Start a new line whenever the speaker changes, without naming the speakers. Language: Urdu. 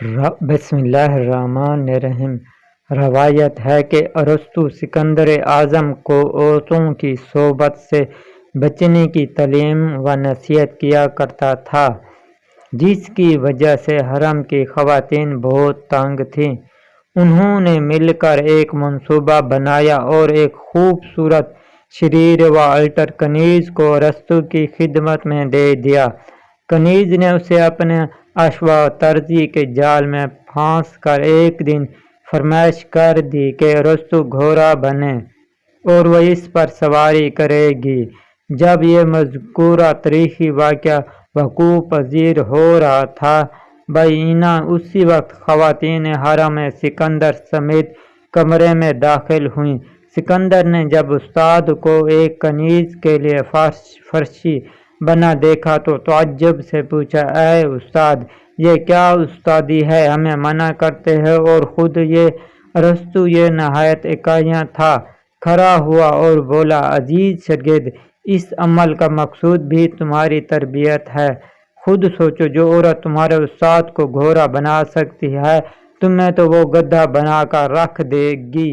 بسم اللہ الرحمن الرحیم۔ روایت ہے کہ ارسطو سکندر اعظم کو عورتوں کی صحبت سے بچنے کی تعلیم و نصیحت کیا کرتا تھا، جس کی وجہ سے حرم کی خواتین بہت تنگ تھیں۔ انہوں نے مل کر ایک منصوبہ بنایا اور ایک خوبصورت شریر و الٹر کنیز کو ارسطو کی خدمت میں دے دیا۔ کنیز نے اسے اپنے اشوا ترجی کے جال میں پھانس کر ایک دن فرمائش کر دی کہ ارسطو گھوڑا بنے اور وہ اس پر سواری کرے گی۔ جب یہ مذکورہ تاریخی واقعہ وقوع پذیر ہو رہا تھا، بعینہ اسی وقت خواتین حرم سکندر سمیت کمرے میں داخل ہوئیں۔ سکندر نے جب استاد کو ایک کنیز کے لیے فرشی بنا دیکھا تو تعجب سے پوچھا، اے استاد، یہ کیا استادی ہے؟ ہمیں منع کرتے ہیں؟ اور خود یہ ارسطو یہ نہایت اکیاں تھا، کھڑا ہوا اور بولا، عزیز شاگرد، اس عمل کا مقصود بھی تمہاری تربیت ہے۔ خود سوچو، جو عورت تمہارے استاد کو گھوڑا بنا سکتی ہے، تمہیں تو وہ گدھا بنا کر رکھ دے گی۔